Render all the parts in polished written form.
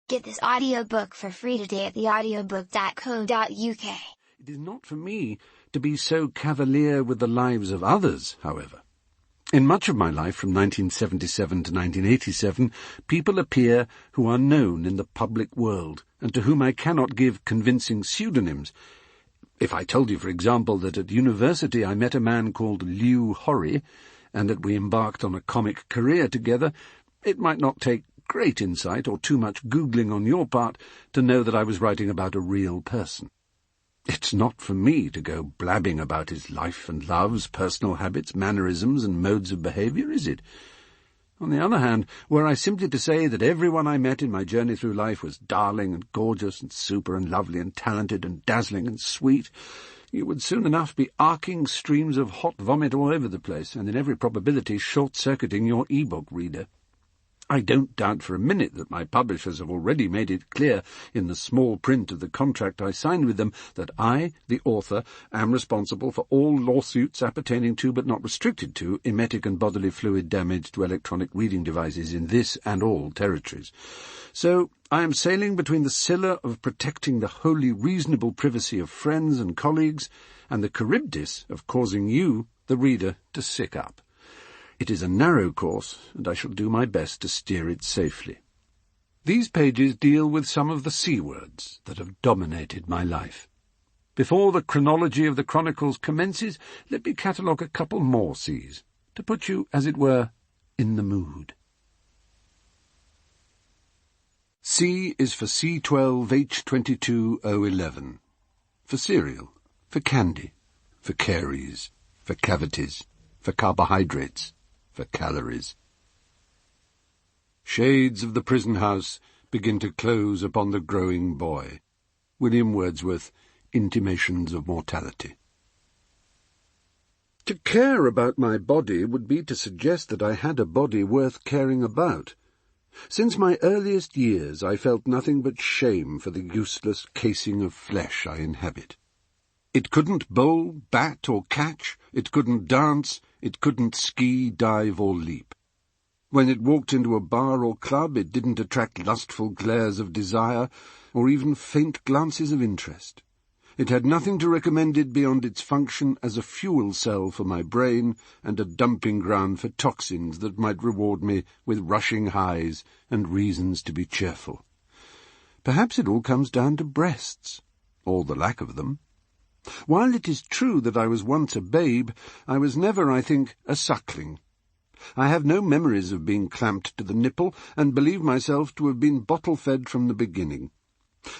Get this audiobook for free today at theaudiobook.co.uk. It is not for me to be so cavalier with the lives of others, however. In much of my life, from 1977 to 1987, people appear who are known in the public world, and to whom I cannot give convincing pseudonyms. If I told you, for example, that at university I met a man called Liu Horry, and that we embarked on a comic career together, it might not take great insight or too much Googling on your part to know that I was writing about a real person. It's not for me to go blabbing about his life and loves, personal habits, mannerisms, and modes of behaviour, is it? On the other hand, were I simply to say that everyone I met in my journey through life was darling and gorgeous and super and lovely and talented and dazzling and sweet, you would soon enough be arcing streams of hot vomit all over the place, and in every probability short-circuiting your e-book reader. I don't doubt for a minute that my publishers have already made it clear in the small print of the contract I signed with them that I, the author, am responsible for all lawsuits appertaining to but not restricted to emetic and bodily fluid damage to electronic reading devices in this and all territories. So I am sailing between the Scylla of protecting the wholly reasonable privacy of friends and colleagues and the Charybdis of causing you, the reader, to sick up. It is a narrow course, and I shall do my best to steer it safely. These pages deal with some of the C-words that have dominated my life. Before the chronology of the chronicles commences, let me catalogue a couple more C's, to put you, as it were, in the mood. C is for C12H22011, for cereal, for candy, for caries, for cavities, for carbohydrates, for calories. Shades of the prison house begin to close upon the growing boy. William Wordsworth, Intimations of Mortality. To care about my body would be to suggest that I had a body worth caring about. Since my earliest years I felt nothing but shame for the useless casing of flesh I inhabit. It couldn't bowl, bat, or catch, it couldn't dance, it couldn't ski, dive, or leap. When it walked into a bar or club, it didn't attract lustful glares of desire, or even faint glances of interest. It had nothing to recommend it beyond its function as a fuel cell for my brain and a dumping ground for toxins that might reward me with rushing highs and reasons to be cheerful. Perhaps it all comes down to breasts, or the lack of them. While it is true that I was once a babe, I was never, I think, a suckling. I have no memories of being clamped to the nipple, and believe myself to have been bottle-fed from the beginning.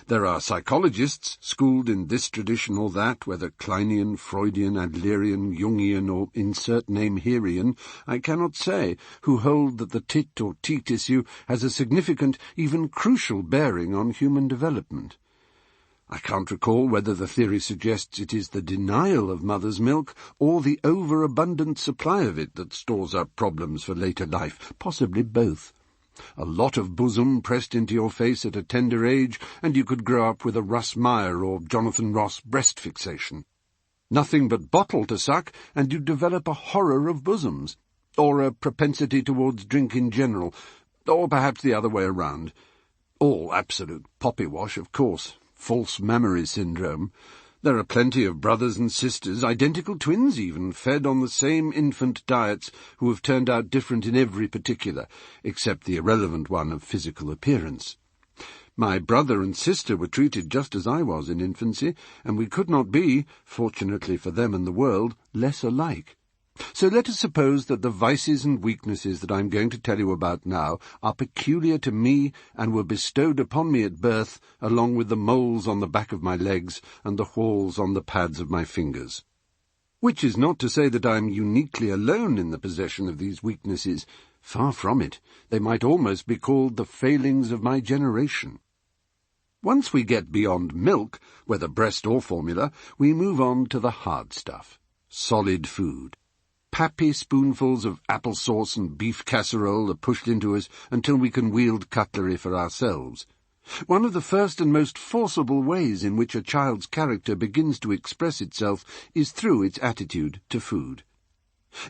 There are psychologists, schooled in this tradition or that, whether Kleinian, Freudian, Adlerian, Jungian, or insert name Herian, I cannot say, who hold that the tit or T-tissue has a significant, even crucial bearing on human development. I can't recall whether the theory suggests it is the denial of mother's milk or the overabundant supply of it that stores up problems for later life, possibly both. A lot of bosom pressed into your face at a tender age, and you could grow up with a Russ Meyer or Jonathan Ross breast fixation. Nothing but bottle to suck, and you develop a horror of bosoms, or a propensity towards drink in general, or perhaps the other way around. All absolute poppy-wash, of course. False mammary syndrome. There are plenty of brothers and sisters, identical twins even, fed on the same infant diets, who have turned out different in every particular, except the irrelevant one of physical appearance. My brother and sister were treated just as I was in infancy, and we could not be, fortunately for them and the world, less alike. So let us suppose that the vices and weaknesses that I am going to tell you about now are peculiar to me and were bestowed upon me at birth, along with the moles on the back of my legs and the whorls on the pads of my fingers. Which is not to say that I am uniquely alone in the possession of these weaknesses. Far from it. They might almost be called the failings of my generation. Once we get beyond milk, whether breast or formula, we move on to the hard stuff. Solid food. Pappy spoonfuls of applesauce and beef casserole are pushed into us until we can wield cutlery for ourselves. One of the first and most forcible ways in which a child's character begins to express itself is through its attitude to food.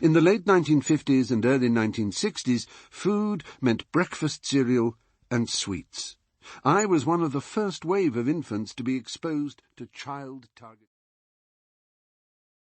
In the late 1950s and early 1960s, food meant breakfast cereal and sweets. I was one of the first wave of infants to be exposed to child target.